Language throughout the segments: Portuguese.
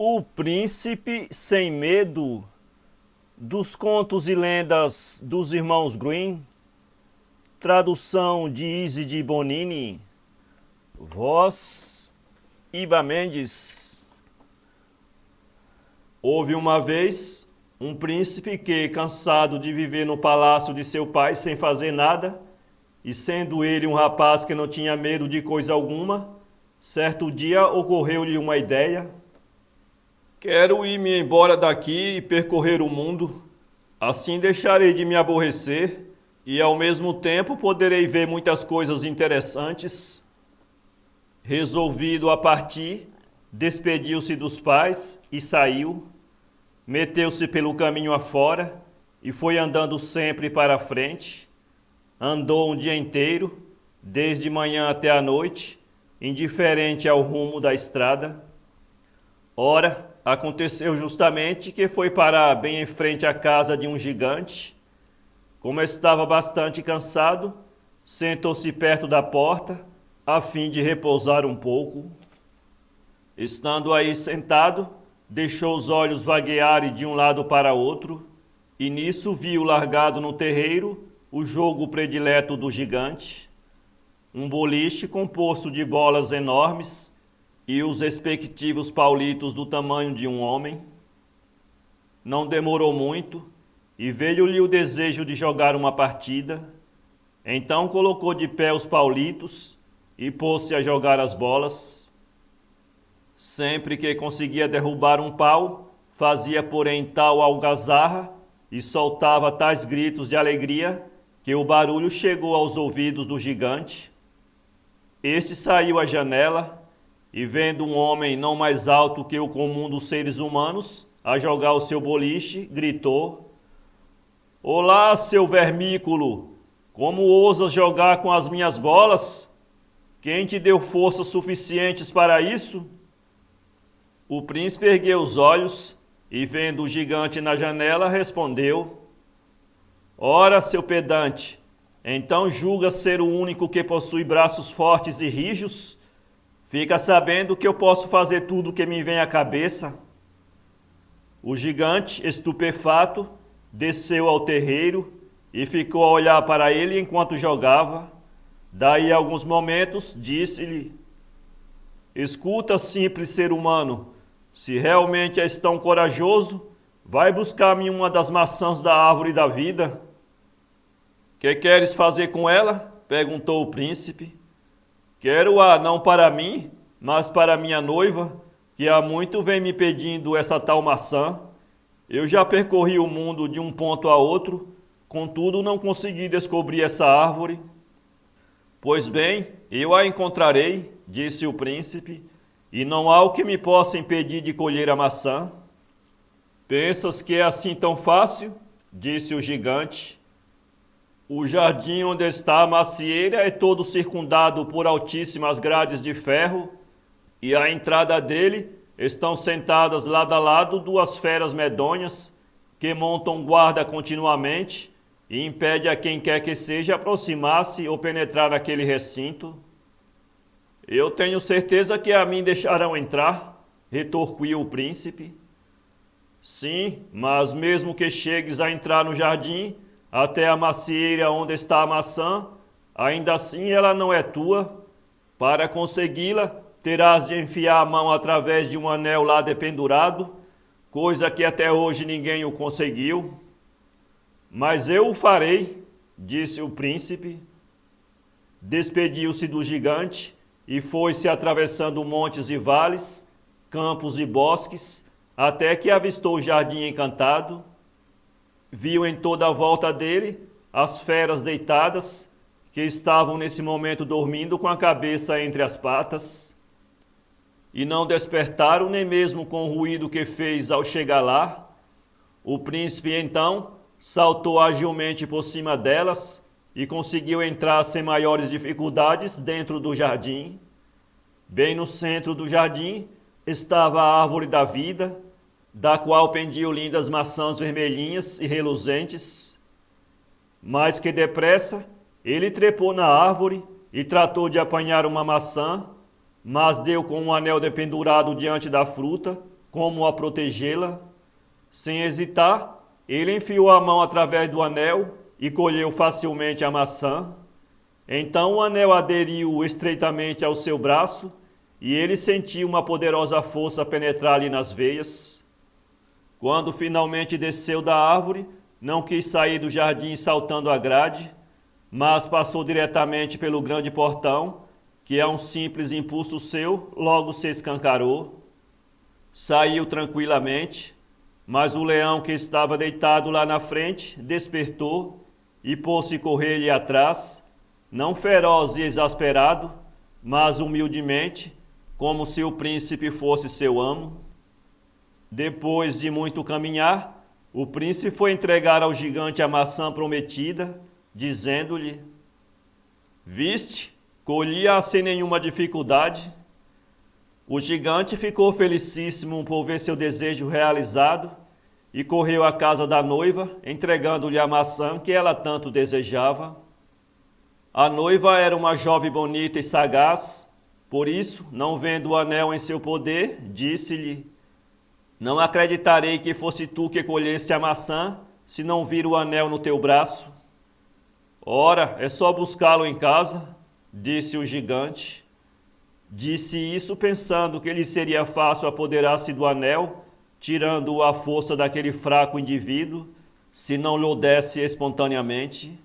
O Príncipe Sem Medo, dos contos e lendas dos irmãos Grimm, tradução de Izzy Bonini, voz Iba Mendes. Houve uma vez um príncipe que, cansado de viver no palácio de seu pai sem fazer nada, e sendo ele um rapaz que não tinha medo de coisa alguma, certo dia ocorreu-lhe uma ideia. Quero ir-me embora daqui e percorrer o mundo. Assim deixarei de me aborrecer e, ao mesmo tempo, poderei ver muitas coisas interessantes. Resolvido a partir, despediu-se dos pais e saiu. Meteu-se pelo caminho afora e foi andando sempre para a frente. Andou um dia inteiro, desde manhã até a noite, indiferente ao rumo da estrada. Ora, aconteceu justamente que foi parar bem em frente à casa de um gigante. Como estava bastante cansado, sentou-se perto da porta, a fim de repousar um pouco. Estando aí sentado, deixou os olhos vaguearem de um lado para outro, e nisso viu largado no terreiro o jogo predileto do gigante, um boliche composto de bolas enormes e os respectivos paulitos do tamanho de um homem. Não demorou muito e veio-lhe o desejo de jogar uma partida. Então colocou de pé os paulitos e pôs-se a jogar as bolas. Sempre que conseguia derrubar um pau, fazia porém tal algazarra e soltava tais gritos de alegria que o barulho chegou aos ouvidos do gigante. Este saiu à janela e, vendo um homem não mais alto que o comum dos seres humanos a jogar o seu boliche, gritou: "Olá, seu vermículo! Como ousas jogar com as minhas bolas? Quem te deu forças suficientes para isso?" O príncipe ergueu os olhos e, vendo o gigante na janela, respondeu: "Ora, seu pedante, então julgas ser o único que possui braços fortes e rijos? Fica sabendo que eu posso fazer tudo o que me vem à cabeça." O gigante, estupefato, desceu ao terreiro e ficou a olhar para ele enquanto jogava. Daí a alguns momentos disse-lhe: "Escuta, simples ser humano, se realmente és tão corajoso, vai buscar-me uma das maçãs da árvore da vida." "Que queres fazer com ela?" perguntou o príncipe. "Quero-a não para mim, mas para minha noiva, que há muito vem me pedindo essa tal maçã. Eu já percorri o mundo de um ponto a outro, contudo não consegui descobrir essa árvore." "Pois bem, eu a encontrarei", disse o príncipe, "e não há o que me possa impedir de colher a maçã." "Pensas que é assim tão fácil?" disse o gigante. "O jardim onde está a macieira é todo circundado por altíssimas grades de ferro, e à entrada dele estão sentadas lado a lado duas feras medonhas que montam guarda continuamente e impede a quem quer que seja aproximar-se ou penetrar naquele recinto." "Eu tenho certeza que a mim deixarão entrar", retorquiu o príncipe. "Sim, mas mesmo que chegues a entrar no jardim, até a macieira onde está a maçã, ainda assim ela não é tua. Para consegui-la, terás de enfiar a mão através de um anel lá dependurado, coisa que até hoje ninguém o conseguiu." "Mas eu o farei", disse o príncipe. Despediu-se do gigante e foi-se atravessando montes e vales, campos e bosques, até que avistou o jardim encantado. Viu em toda a volta dele as feras deitadas, que estavam nesse momento dormindo com a cabeça entre as patas, e não despertaram nem mesmo com o ruído que fez ao chegar lá. O príncipe então saltou agilmente por cima delas e conseguiu entrar sem maiores dificuldades dentro do jardim. Bem no centro do jardim estava a árvore da vida, da qual pendiam lindas maçãs vermelhinhas e reluzentes. Mais que depressa, ele trepou na árvore e tratou de apanhar uma maçã, mas deu com um anel dependurado diante da fruta como a protegê-la. Sem hesitar, ele enfiou a mão através do anel e colheu facilmente a maçã. Então o anel aderiu estreitamente ao seu braço e ele sentiu uma poderosa força penetrar-lhe nas veias. Quando finalmente desceu da árvore, não quis sair do jardim saltando a grade, mas passou diretamente pelo grande portão, que a um simples impulso seu logo se escancarou. Saiu tranquilamente, mas o leão que estava deitado lá na frente despertou e pôs-se correr-lhe atrás, não feroz e exasperado, mas humildemente, como se o príncipe fosse seu amo. Depois de muito caminhar, o príncipe foi entregar ao gigante a maçã prometida, dizendo-lhe: "Viste, colhi-a sem nenhuma dificuldade." O gigante ficou felicíssimo por ver seu desejo realizado e correu à casa da noiva, entregando-lhe a maçã que ela tanto desejava. A noiva era uma jovem bonita e sagaz, por isso, não vendo o anel em seu poder, disse-lhe: "Não acreditarei que fosse tu que colheste a maçã, se não vir o anel no teu braço." "Ora, é só buscá-lo em casa," disse o gigante. Disse isso pensando que lhe seria fácil apoderar-se do anel, tirando-o à força daquele fraco indivíduo, se não lhe desse espontaneamente.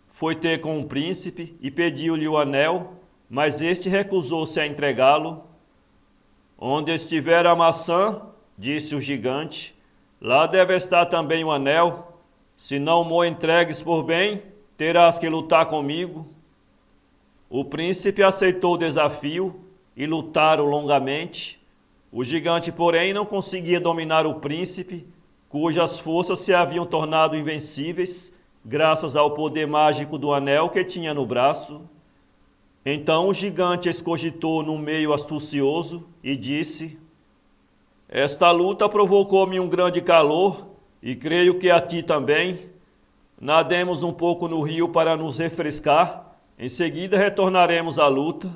Foi ter com o príncipe e pediu-lhe o anel, mas este recusou-se a entregá-lo. "Onde estiver a maçã," disse o gigante, "lá deve estar também o anel. Se não mo entregues por bem, terás que lutar comigo." O príncipe aceitou o desafio e lutaram longamente. O gigante, porém, não conseguia dominar o príncipe, cujas forças se haviam tornado invencíveis, graças ao poder mágico do anel que tinha no braço. Então o gigante escogitou num meio astucioso e disse: "Esta luta provocou-me um grande calor, e creio que a ti também. Nademos um pouco no rio para nos refrescar. Em seguida retornaremos à luta."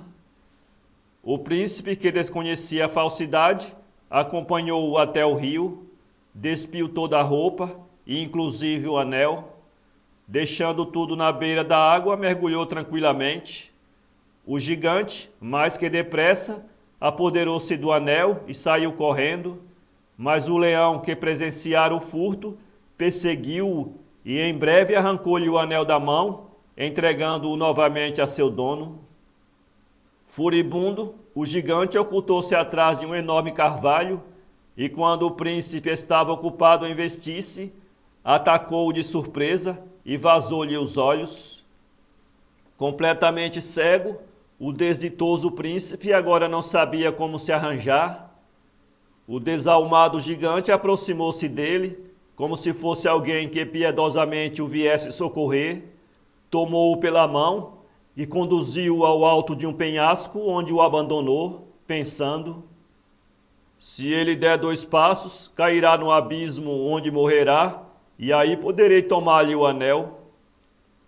O príncipe, que desconhecia a falsidade, acompanhou-o até o rio, despiu toda a roupa, e inclusive o anel. Deixando tudo na beira da água, mergulhou tranquilamente. O gigante, mais que depressa, apoderou-se do anel e saiu correndo, mas o leão, que presenciara o furto, perseguiu-o e em breve arrancou-lhe o anel da mão, entregando-o novamente a seu dono. Furibundo, o gigante ocultou-se atrás de um enorme carvalho e, quando o príncipe estava ocupado em vestir-se, atacou-o de surpresa e vazou-lhe os olhos. Completamente cego, o desditoso príncipe agora não sabia como se arranjar. O desalmado gigante aproximou-se dele, como se fosse alguém que piedosamente o viesse socorrer, tomou-o pela mão e conduziu-o ao alto de um penhasco, onde o abandonou, pensando: "Se ele der 2 passos, cairá no abismo onde morrerá, e aí poderei tomar-lhe o anel."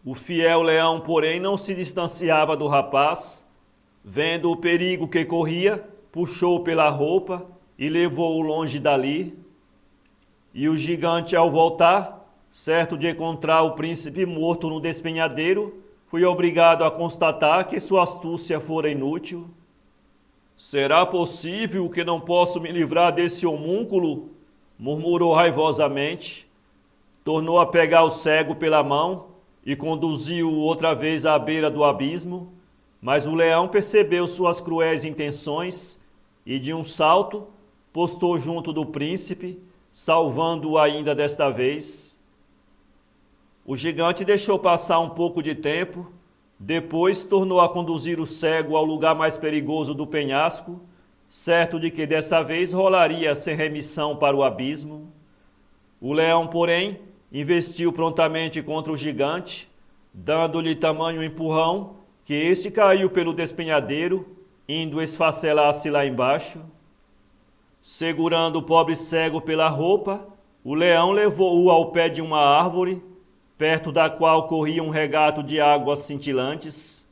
O fiel leão, porém, não se distanciava do rapaz. Vendo o perigo que corria, puxou pela roupa e levou-o longe dali. E o gigante, ao voltar, certo de encontrar o príncipe morto no despenhadeiro, foi obrigado a constatar que sua astúcia fora inútil. "Será possível que não posso me livrar desse homúnculo?" murmurou raivosamente. Tornou a pegar o cego pela mão e conduziu-o outra vez à beira do abismo, mas o leão percebeu suas cruéis intenções e, de um salto, postou junto do príncipe, salvando-o ainda desta vez. O gigante deixou passar um pouco de tempo, depois tornou a conduzir o cego ao lugar mais perigoso do penhasco, certo de que dessa vez rolaria sem remissão para o abismo. O leão, porém, investiu prontamente contra o gigante, dando-lhe tamanho empurrão que este caiu pelo despenhadeiro, indo esfacelar-se lá embaixo. Segurando o pobre cego pela roupa, o leão levou-o ao pé de uma árvore, perto da qual corria um regato de águas cintilantes.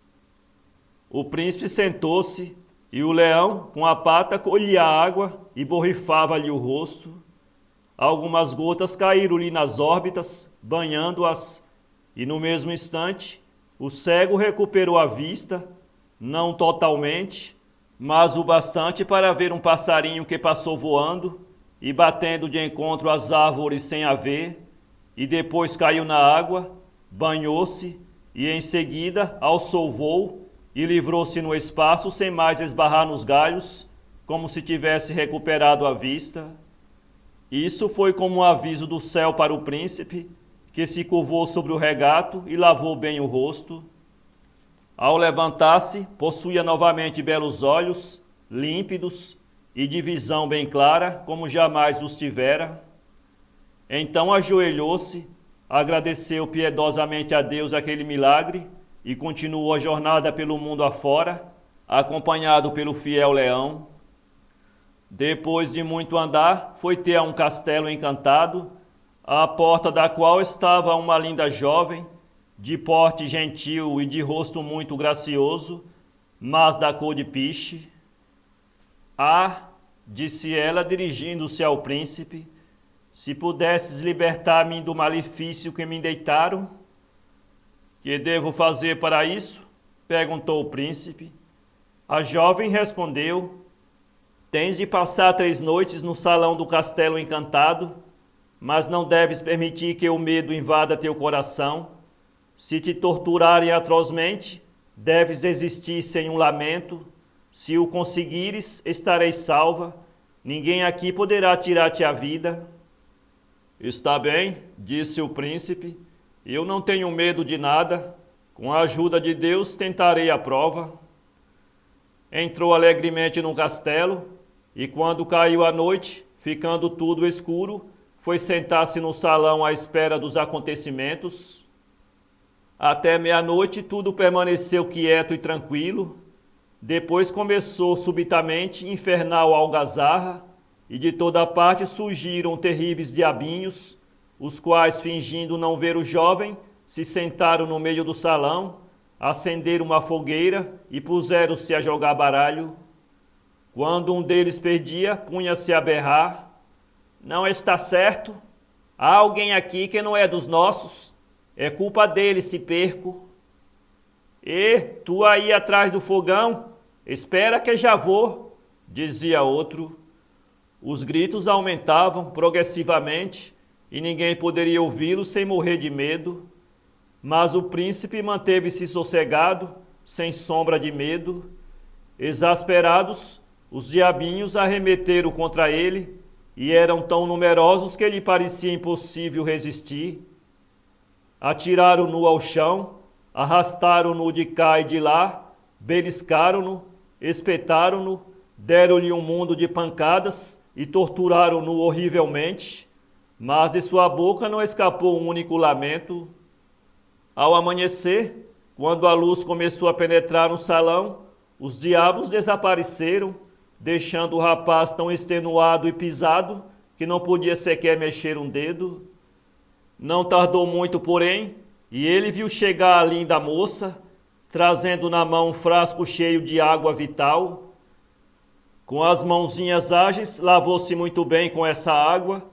O príncipe sentou-se E o leão, com a pata, colhia a água e borrifava-lhe o rosto. Algumas gotas caíram-lhe nas órbitas, banhando-as, e no mesmo instante o cego recuperou a vista, não totalmente, mas o bastante para ver um passarinho que passou voando e batendo de encontro às árvores sem a ver, e depois caiu na água, banhou-se e em seguida alçou voo e livrou-se no espaço sem mais esbarrar nos galhos, como se tivesse recuperado a vista. Isso foi como um aviso do céu para o príncipe, que se curvou sobre o regato e lavou bem o rosto. Ao levantar-se, possuía novamente belos olhos, límpidos e de visão bem clara, como jamais os tivera. Então ajoelhou-se, agradeceu piedosamente a Deus aquele milagre e continuou a jornada pelo mundo afora, acompanhado pelo fiel leão. Depois de muito andar, foi ter a um castelo encantado, à porta da qual estava uma linda jovem, de porte gentil e de rosto muito gracioso, mas da cor de piche. Ah, disse ela, dirigindo-se ao príncipe, se pudesses libertar-me do malefício que me deitaram. Que devo fazer para isso? Perguntou o príncipe. A jovem respondeu, tens de passar 3 noites no salão do castelo encantado, mas não deves permitir que o medo invada teu coração. Se te torturarem atrozmente, deves existir sem um lamento. Se o conseguires, estareis salva. Ninguém aqui poderá tirar-te a vida. Está bem, disse o príncipe. Eu não tenho medo de nada. Com a ajuda de Deus, tentarei a prova. Entrou alegremente no castelo e, quando caiu a noite, ficando tudo escuro, foi sentar-se no salão à espera dos acontecimentos. Até meia-noite tudo permaneceu quieto e tranquilo. Depois começou subitamente infernal algazarra, e de toda parte surgiram terríveis diabinhos, os quais, fingindo não ver o jovem, se sentaram no meio do salão, acenderam uma fogueira e puseram-se a jogar baralho. Quando um deles perdia, punha-se a berrar. Não está certo? Há alguém aqui que não é dos nossos. É culpa dele se perco. E tu aí atrás do fogão, espera que já vou, dizia outro. Os gritos aumentavam progressivamente e ninguém poderia ouvi-los sem morrer de medo. Mas o príncipe manteve-se sossegado, sem sombra de medo. Exasperados, os diabinhos arremeteram contra ele e eram tão numerosos que lhe parecia impossível resistir. Atiraram-no ao chão, arrastaram-no de cá e de lá, beliscaram-no, espetaram-no, deram-lhe um mundo de pancadas e torturaram-no horrivelmente, mas de sua boca não escapou um único lamento. Ao amanhecer, quando a luz começou a penetrar no salão, os diabos desapareceram, deixando o rapaz tão extenuado e pisado que não podia sequer mexer um dedo. Não tardou muito, porém, e ele viu chegar a linda moça, trazendo na mão um frasco cheio de água vital. Com as mãozinhas ágeis, lavou-se muito bem com essa água,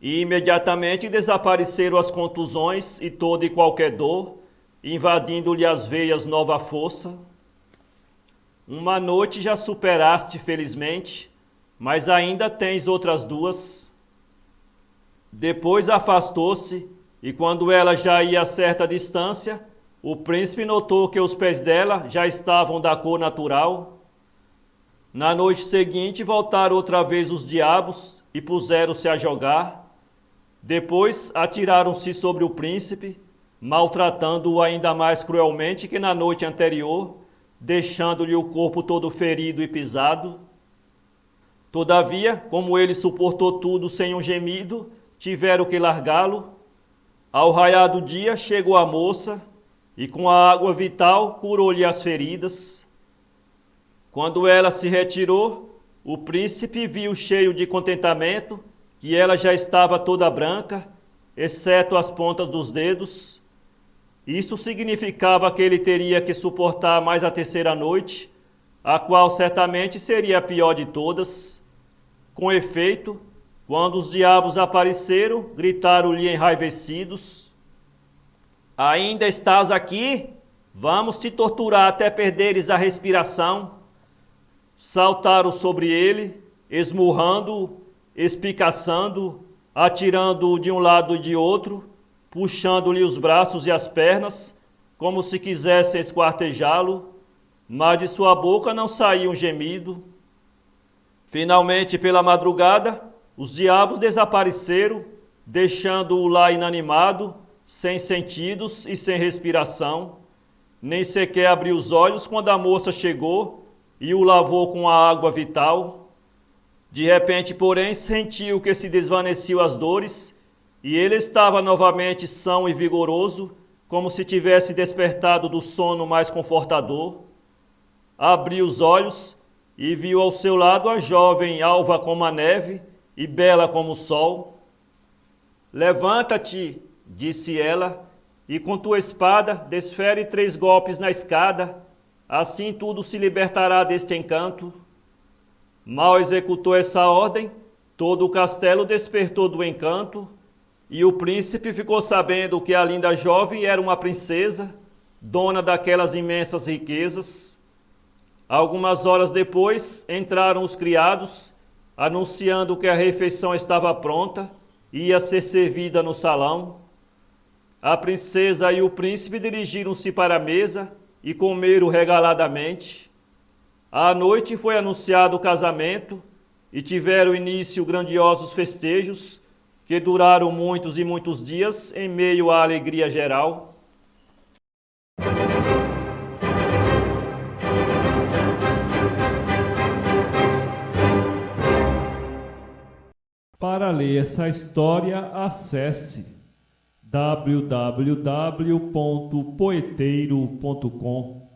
e imediatamente desapareceram as contusões e toda e qualquer dor, invadindo-lhe as veias nova força. Uma noite já superaste felizmente, mas ainda tens outras 2. Depois afastou-se, e quando ela já ia a certa distância, o príncipe notou que os pés dela já estavam da cor natural. Na noite seguinte voltaram outra vez os diabos e puseram-se a jogar. Depois atiraram-se sobre o príncipe, maltratando-o ainda mais cruelmente que na noite anterior, deixando-lhe o corpo todo ferido e pisado. Todavia, como ele suportou tudo sem um gemido, tiveram que largá-lo. Ao raiar do dia chegou a moça e com a água vital curou-lhe as feridas. Quando ela se retirou, o príncipe viu cheio de contentamento que ela já estava toda branca, exceto as pontas dos dedos. Isso significava que ele teria que suportar mais a 3ª noite, a qual certamente seria a pior de todas. Com efeito, quando os diabos apareceram, gritaram-lhe enraivecidos: Ainda estás aqui? Vamos te torturar até perderes a respiração. Saltaram sobre ele, esmurrando-o, espicaçando-o, atirando-o de um lado e de outro, puxando-lhe os braços e as pernas, como se quisessem esquartejá-lo, mas de sua boca não saía um gemido. Finalmente, pela madrugada, os diabos desapareceram, deixando-o lá inanimado, sem sentidos e sem respiração. Nem sequer abriu os olhos quando a moça chegou e o lavou com a água vital. De repente, porém, sentiu que se desvaneciam as dores e ele estava novamente são e vigoroso, como se tivesse despertado do sono mais confortador. Abriu os olhos e viu ao seu lado a jovem alva como a neve e bela como o sol. Levanta-te, disse ela, e com tua espada desfere 3 golpes na escada, assim tudo se libertará deste encanto. Mal executou essa ordem, todo o castelo despertou do encanto, e o príncipe ficou sabendo que a linda jovem era uma princesa, dona daquelas imensas riquezas. Algumas horas depois, entraram os criados, anunciando que a refeição estava pronta e ia ser servida no salão. A princesa e o príncipe dirigiram-se para a mesa e comeram regaladamente. À noite foi anunciado o casamento e tiveram início grandiosos festejos que duraram muitos e muitos dias em meio à alegria geral. Para ler essa história, acesse www.poeteiro.com.